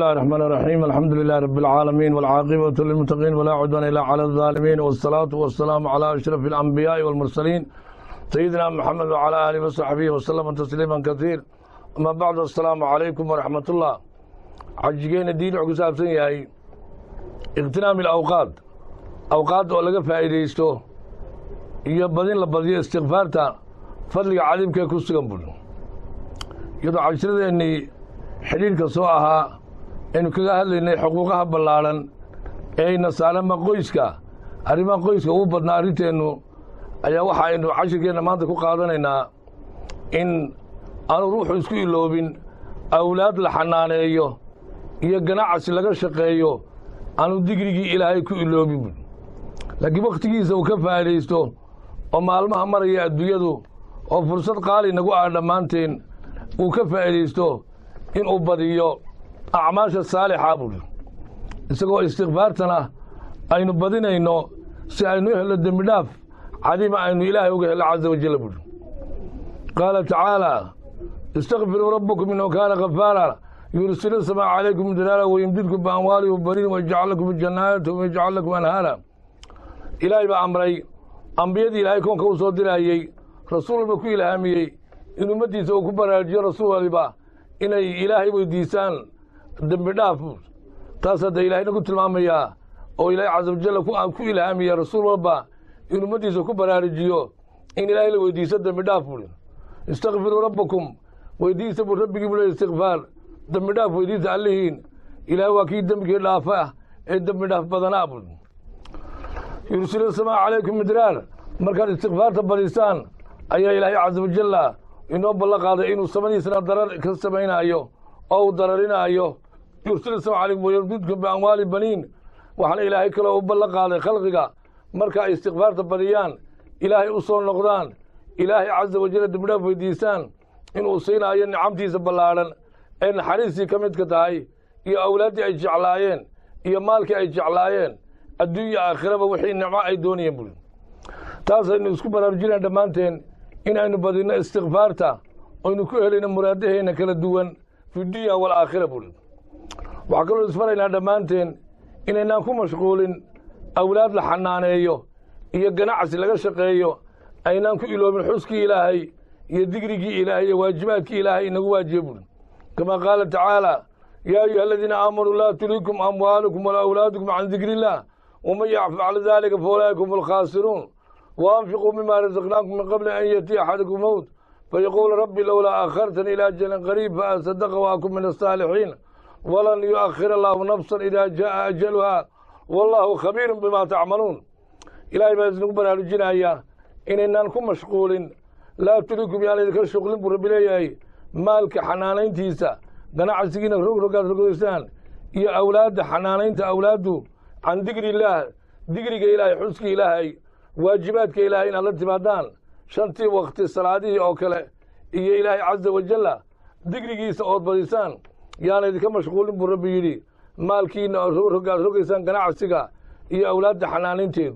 الله الرحمن الرحيم الحمد لله رب العالمين والعاقبة للمتقين ولا عدوان إلا على الظالمين والصلاة والسلام على أشرف الأنبياء والمرسلين سيدنا محمد وعلى آله وصحبه وسلم تسليما كثير أما بعد السلام عليكم ورحمة الله عجينا الدين عقساب سنياي اغتنام الأوقات ولغا فائديستو iyo badin la badiyo istiqfaarta fadliga caalimka ku sugan buu iyadoo cashiradeenni xiriirka soo ahaa inuu kaga hadlaynay xuquuqaha ballaaran ee ayna saalama qoyska arrimaha qoyska ugu badnaa arrinteennu ayaa waxa aynu cashirkeenna maanta ku qaadanaynaa in aanu ruuxu isku iloobin awlaad la xanaaneeyo iyo ganacsi laga shaqeeyo aanu digrigii ilaahay ku iloobin laakiin wakhtigiisa uu ka faa'iidaysto oo maalmaha maraya adduunyadu oo fursad qaali nagu ah dhammaanteen uu ka faa'iidaysto inuu badiyo acmaasha saalixa buu isagoo istiqfaartana aynu badinayno si aynu helo dembi dhaaf cadiima aynu ilaahay uga helo caza wajalla buu qaala tacaala istaqfiruu rabbakum innahu kaana ghafaara yursilu samaa calaykum midraara wayumdidkum biamwaali wabaniin wayajcal lakum jannaati wayajcal lakum anhaara ilaahay baa amray ambiyadii ilaahay koonka u soo diraayey rasuul walba ku ilhaamiyey in ummaddiisa uu ku baraajiyo rasuul waliba inay ilaahay weydiisaan dembi dhaaf taas hadda ilaahayna ku tilmaamayaa oo ilaahay caza wajalla ku ilhaamiya rasuul walba in ummaddiisa ku baraarujiyo in ilaahay la weydiiso dembi dhaaf buu istakfiruu rabbakum weydiisa buu rabbigii buu leeyahay istiqfaar dembi dhaaf weydiisa allihiin ilaahay waa kii dembigii dhaafa ah ee dembi dhaaf badanaa buu yursilu samaa calaykum midraar markaad istiqfaarta badisaan ayaa ilaahay caza wajalla inoo ballan qaaday inuu samadiisana darar ka samaynaayo oo uu dararinaayo yursilu samaa calaykum wayumdidkum biamwaali baniin waxaana ilaahay kaloo u ballan qaaday khalqiga marka ay istiqfaarta badiyaan ilaahay u soo noqdaan ilaahay caza wajalla dembidhaaf weydiisaan inuu siinaayo nicamtiisa ballaadhan ee naxariistii ka midka tahay iyo awlaaddii ay jeclaayeen iyo maalkii ay jeclaayeen adduunya aakhiraba wixii nicmo ay doonayeen buli taasaynu isku baraarujinaan dhammaanteen inaynu badinno istiqfaarta oynu ku helayno muraadaheenna kala duwan fi dunya walaakhira buli waxaa kaloo isfaraynaa dhammaanteen inaynaan ku mashquulin awlaad la xanaaneeyo iyo ganacsi laga shaqeeyo aynaan ku iloobin xuskii ilaahay iyo digrigii ilaahay iyo waajibaadkii ilaahay inagu waajibe buli kamaa qaala tacaala yaa ayuha aladiina aamanuu laa tuliikum amwaalukum walaa awlaadukum can dikri illah ومن يفعل ذلك فأولئك هم الخاسرون وأنفقوا مما رزقناكم من قبل أن يأتي أحدكم الموت فيقول ربي لولا أخرتني إلى أجل قريب فأصدق وأكن من الصالحين ولن يؤخر الله نفسا إذا جاء أجلها والله خبير بما تعملون إلهي بأذنكم برهالجنا إياه إننا نكون مشغول لا تلكم يعني ذكر الشغل برب إليه مالك حنانين تيسا قناع السكين رقصان يا أولاد حنانين أولاده عن ذكر الله ذكرك إلهي حسك إلهي واجباتك إلهي إن الله تبادان شنتي وقت الصلاة أو كلا إيه إلهي عز وجل ذكرك يسعود بديسان يعني إذا كان مشغول بربي يلي مالكين رقصان قناع السكا إيه أولاد حنانين تيب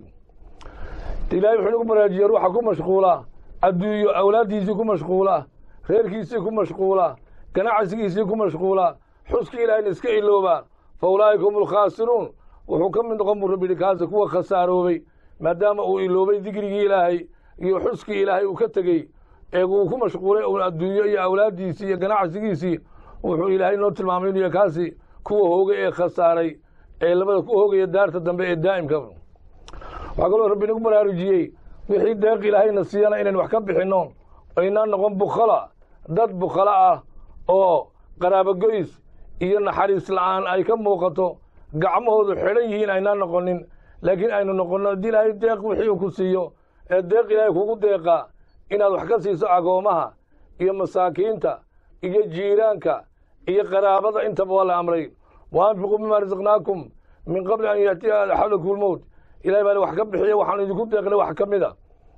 إلهي حنكم براجي روحكم مشغولة أدو أولاد يسيكم مشغولة غيرك يسيكم مشغولة قناع السكا يسيكم مشغولة حسك إلهي نسكي اللوبة فأولئك هم الخاسرون wuxuu ka mid noqon buu rabbi kaasa kuwa khasaaroobay maadaama uu iloobay digrigii ilaahay iyo xuskii ilaahay uu ka tegey ee uu ku mashquulay adduunyo iyo awlaaddiisii iyo ganacsigiisii wuxuu ilaahay noo tilmaamay inuu kaasi kuwa hoogay ee khasaaray ee labada ku hoogaya daarta dambe ee daa'imka waxaa kaloo rabbi nagu baraarujiyey wixii deeq ilaahayna siiyana inayn wax ka bixinno aynaan noqon bukhala dad bukhala ah oo qaraabogoys iyo naxariis la'aan ay ka muuqato gacmahoodu xidhan yihiin aynaan noqonin laakiin aynu noqonno haddii ilaahay deeq wixii uu ku siiyo ee deeq ilaahay kugu deeqa inaad wax ka siiso agoomaha iyo masaakiinta iyo jiiraanka iyo qaraabada intaba waa la amray waanfiquu mima rasaqnaakum min qabli an yaatiya axadakum lmowt ilahay baa wax ka bixiya waxaanu idinku deeqnay wax ka mida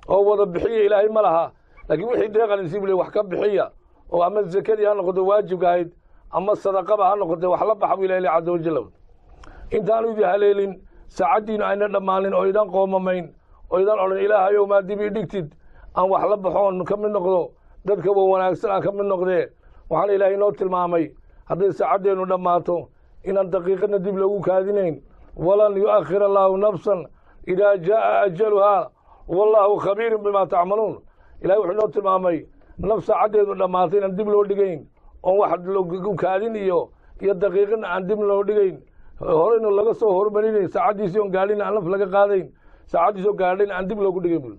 oo wada bixiya ilaahay ma laha laakiin wixii deeqan isiib le wax ka bixiya oo ama zakadii ha noqoto waajibka ahayd ama sadaqaba ha noqotee wax la baxa buu ilahi caza wajal intaanu idin haleelin saacaddiinu ayna dhammaanin oo idan qoomamayn oo idan odhan ilaahayow maa dib ii dhigtid aan wax la baxoon ka mid noqdo dadka wa wanaagsan aan ka mid noqdee waxaana ilaahay noo tilmaamay hadday saacaddeennu dhammaato inaan daqiiqadna dib loogu kaadinayn walan yu'akhir allaahu nafsan idaa jaa'a ajaluhaa wallaahu khabiirun bimaa tacmaluun ilahay wuxuu inoo tilmaamay naf saacaddeedu dhammaatay inaan dib loo dhigayn oon wax loogu kaadin iyo daqiiqadna aan dib loo dhigayn horeyna laga soo hormarinayn saacaddiisii oon gaadhin aan naf laga qaadayn saacaddiisi oo gaadhayn aan dib loogu dhigayn bul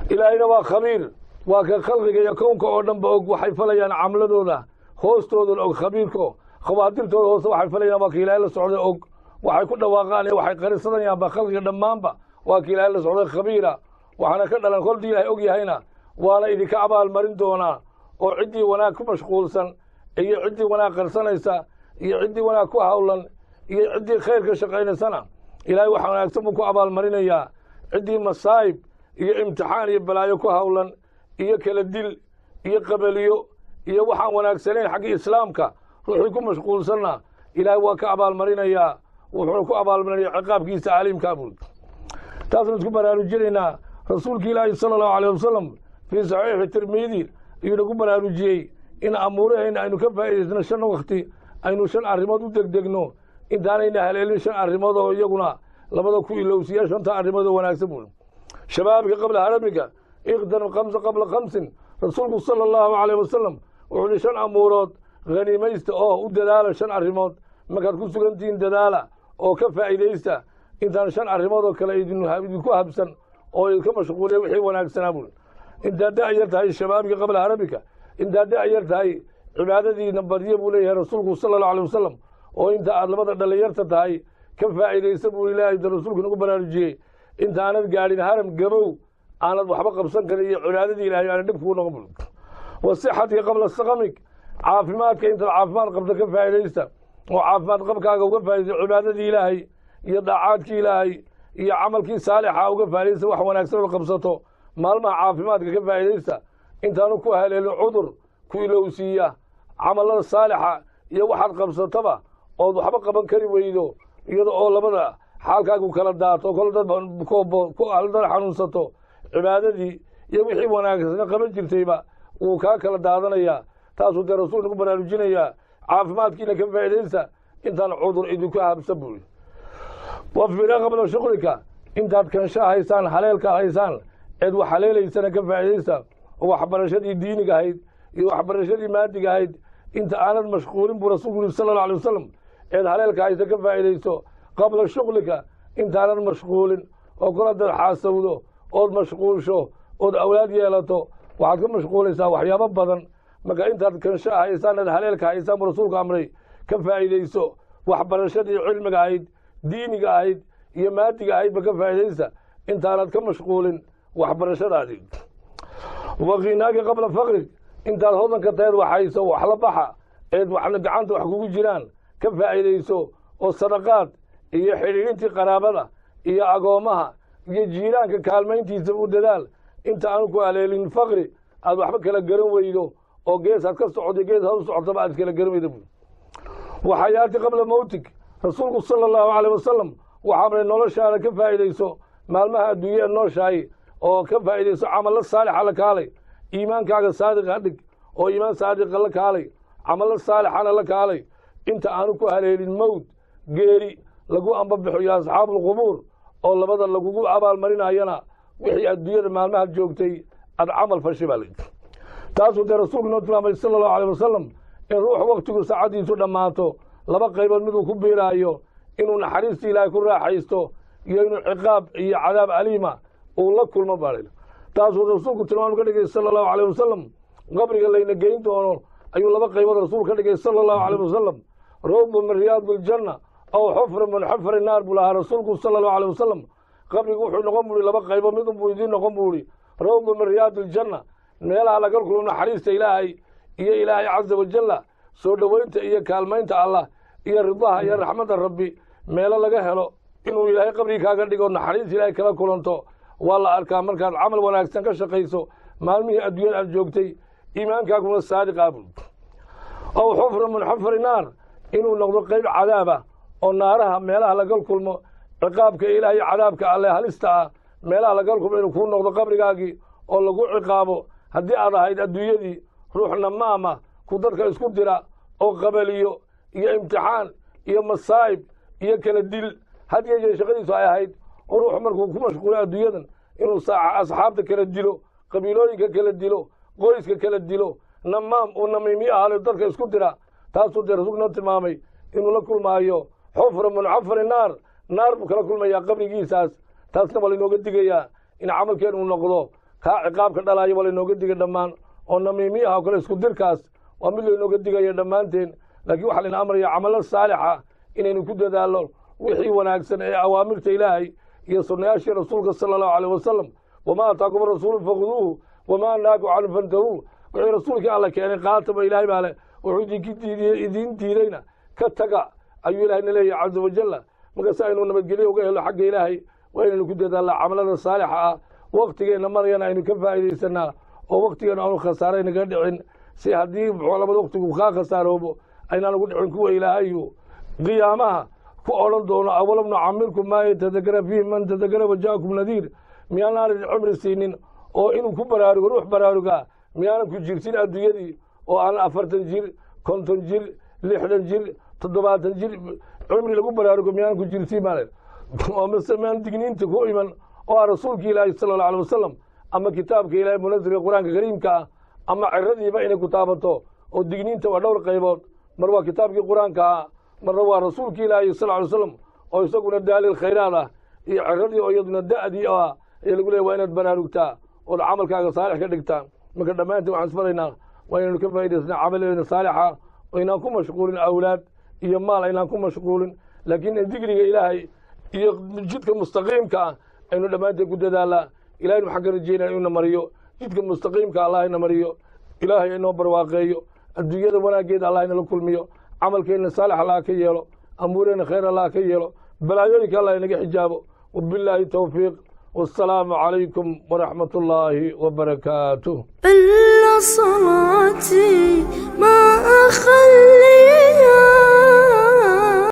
ilaahayna waa khabiir waa ka khalqiga iyo kownka oo dhanba og waxay falayaan camladooda hoostooda og khabiirko khawaatirtooda hoose waxay falayaan waa ka ilaahay la socday og waxay ku dhawaaqaan iyo waxay qarisanayaanba khalqiga dhammaanba waa ka ilaahay la socday khabiira waxaana ka dhalan koldii ilaahay og yahayna waana idinka abaalmarin doonaa oo ciddii wanaag ku mashquulsan iyo ciddii wanaag qarsanaysa iyo ciddii wanaag ku hawlan iyo ciddii khayr ka shaqaynaysana ilaahay waxa wanaagsan buu ku abaalmarinayaa ciddii masaa'ib iyo imtixaan iyo balaayo ku hawlan iyo kala dil iyo qabaliyo iyo waxaan wanaagsanayn xagga islaamka ruuxii ku mashquulsanna ilaahay waa ka abaalmarinayaa wuxuuna ku abaalmarinayaa ciqaabkiisa caliimkaa bul taasna isku baraarujinaynaa rasuulka ilaahi sala allahu alayh wasalam fii saxiixi tirmidi ayuu nagu baraarujiyey in amuurahayna aynu ka faa'idaysno 5 waqti aynu 5 arrimood u degdegno intaanayna haleelin 5 arrimood oo iyaguna labada ku ilowsiya 5 arrimood oo wanaagsan bul shabaabka qabla haramika iqdaru 5 qabla 5 rasuulku sala allahu alayh wasalam wuxuu 5 amuurood haniimaysta oo u dadaala 5 arrimood markaad ku sugantihiin dadaala oo ka faa'iidaysta intaan 5 arrimood oo kale idinku habsan oo idinka mashquuliya wixii wanaagsanaa bul intaad da'yar tahay shabaabka qabla haramika intaad da'yar tahay cibaadadiina badiyo buu leeyahay rasuulku sala allahu alayh wasalam oo inta aad labada dhalinyarta tahay ka faa'iidaysta buu ilaahay rasuulku nagu baraarujiyey intaanad gaadhin haram gabow aanad waxba qabsan karin iyo cibaadadii ilaahay aana dhib kugu noqon bul wasixatka qabla sakamik caafimaadka intaad caafimaad qabta ka faa'iidaysta oo caafimaad qabkaaga uga faa'iidaysta cibaadadii ilaahay iyo daacaadkii ilaahay iyo camalkii saalixa uga faa'iidaysta wax wanaagsan oo qabsato maalmaha caafimaadka ka faa'iidaysta intaanu ku haleelin cudur ku ilowsiiya camallada saalixa iyo waxaad qabsataba ood waxba qaban kari weydo iyada oo labada xaalkaagu kala daato kol dad dad xanuunsato cibaadadii iyo wixii wanaagsan qaban jirtayba wuu kaa kala daadanayaa taasuu dee rasuul nagu baraarujinayaa caafimaadkiina ka faa'iidaysta intaan cudur idinku habsan buuli wafira qabla shuqlika intaad kansha haysaan haleelka haysaan eed wax haleelaysana ka faa'iidaysta oo waxbarashadii diiniga ahayd iyo waxbarashadii maadiga ahayd inta aanad mashquulin buu rasuulku yidhi sala allahu alay wasalam eed haleelka haysa ka faa'iidaysto qabla shuqlika intaanad mashquulin oo kula dad xaasawdo ood mashquulsho ood awlaad yeelato waxaad ka mashquulaysaa waxyaabo badan marka intaad kansha haysaan eed haleelka haysaan buu rasuulku amray ka faa'iidayso waxbarashadii cilmiga ahayd diiniga ahayd iyo maadiga ahaydba ka faa'iidaysta intaanad ka mashquulin waxbarashadaadii wakiinaaka qabla fakrig intaad hodanka taheed waxayso wax la baxa eed waxna gacanta wax kugu jiraan ka faa'iidayso oo sadaqaad iyo xidhiidhintii qaraabada iyo agoommaha iyo jiiraanka kaalmayntiisa u dadaal inta aanu ku haleelin fakri aad waxba kala garan weydo oo geesaad ka socotay gees had u socotaba aad kala garan weydo bui waxayaati qabla mawtig rasuulku sala allahu alayh wasalam waxaa amray noloshaada ka faa'iidayso maalmaha adduunya ee nooshahay oo ka faa'iidayso camallo saalixa la kaalay iimaankaaga saadiqa dhig oo iimaan saadiqa la kaalay camallo saalixana la kaalay inta aanu ku haleelin mowd geeri lagu ambabixiyo asxaabuulqubuur oo labada lagugu abaalmarinayana wixii adduunyada maalmaha joogtay aad camal fashi baa layidhi taasuu dee rasuulku inoo tilmaamay sala allahu alayh wasalam in ruux waktigu saacaddiisu dhammaato 2 qaybood miduu ku biiraayo inuu naxariista ilaahay ku raaxaysto iyo inuu ciqaab iyo cadaab aliima uu la kulmo baa layidhi taasuu rasuulku tilmaam ka dhigay sala allahu alayh wasalam qabriga layna geyn doono ayuu 2 qaybood rasuul ka dhigay sala allahu alayh wasalam rawdu min riyaadi aljanna aw xufra min xufri naar buu lahaa rasuulku sala allahu alayh wasalam qabrigu wuxuu noqon buuhi 2 qaybood midun buu idiin noqon buuhi rawdu min riyaadi aljanna meelaha laga kulmo naxariista ilaahay iyo ilaahay caza wajalla soo dhoweynta iyo kaalmaynta allah iyo ridaha iyo raxmadda rabbi meelo laga helo inuu ilaahay qabrigii kaaga dhigo naxariista ilaahay kala kulanto waa la arkaa markaad camal wanaagsan ka shaqayso maalmihii adduunyada aad joogtay iimaankaaguna saadiqa bul aw xufra min xufri naar inuu noqdo qayb cadaaba oo naaraha meelaha laga kulmo ciqaabka ilaahay cadaabka alle halista ah meelaha laga kulmo inuu kuu noqdo qabrigaagii oo lagu ciqaabo haddii aad ahayd adduunyadii ruuxna maama ku dadka isku dira oo qabaliyo iyo imtixaan iyo masaa'ib iyo kala dil had iyo jeer shaqadiisu ay ahayd oo ruuxu markuu ku mashquulay adduunyadan inuu asxaabta kala dilo qabiilooyinka kala dilo qoyska kala dilo namaam uu namiimi ahaale dadka isku dira taasuu dee rasuulku noo tilmaamay inuu la kulmaayo xufra munxafari naar buu kala kulmayaa qabrigiisaas taasna waa lainooga digayaa in camalkeen uu noqdo kaa ciqaabka dhalaayo waa lainooga digay dhammaan oo namiimi ah oo kale isku dirkaas waa mid lainooga digaya dhammaanteen laakiin waxaa laina amraya camalo saalixa inaynu ku dadaalno wixii wanaagsan ee awaamirta ilaahay iyo sunnayaashii rasuulka sala allahu alayh wasalam wamaa ataakum rasuulu fakhuduuhu wamaa nahaakum canhu fantahuu wixii rasuulkii alla keenay qaataba ilaahay baa leh wuxuu idiin diidayna ka taga ayuu ilahayna leeyahay caza wajalla marka si aynu nabadgelyo uga helo xagga ilaahay waa inaynu ku dadaalnaa camalada saalixa ah waktigeenna marayana aynu ka faa'iidaysanaa oo waktigeena aanu khasaare naga dhicin si haddii labada waktigu kaa khasaaroobo aynaan ugu dhicin kuwa ilaahayu qiyaamaha ku odhan doono awalam nucamirkum maa yatadakara fiihi man tadakara wajaakum nadiir miyaanaan cumri siinin oo inuu ku baraarugo ruux baraarugaa miyaanan ku jirtin adduunyadii oo aan 40 jir 50 jir 60 jir 70 jir cumri lagu baraarugo miyaanan ku jirtin maalet oo masamaan digniinta ku iman oo rasuulka ilaahay sallallahu alayhi wasallam ama kitaabka ilaahay munazilka quraanka kariimka ama ciradiiba inay ku taabato oo digniinta waa dhowr qaybood mar waa kitaabkii quraanka marna waa rasuulka ilaahay sallallahu alayhi wasallam oo isaguna daalil khayraad ah iyo ciradii oo iyaduna da'dii ah ee lagu leeyahay waa inaad baraarugtaa oo camalkaaga saalix ka dhigtaa marka dhammaantiin waxaan isbaraynaa waa inaynu ka faa'iidaysnaa camaladeenna saalixa oo inaan ku mashquulin awlaad iyo maal aynaan ku mashquulin laakiin in digriga ilaahay iyo jidka mustaqiimka ah aynu dhammaanteen ku dadaalnaa ilaahay waxaan ka rajeynaa inuu na mariyo jidka mustaqiimka allah ina mariyo ilaahay inoo barwaaqeeyo adduunyada wanaaggeeda allah inala kulmiyo camalkeenna saalix allah ka yeelo amuureenna khayr allah ka yeelo balaayooyinka allah inaga xijaabo wabilaahi towfiiq والسلام عليكم ورحمة الله وبركاته. إلا صلاتي ما أخلي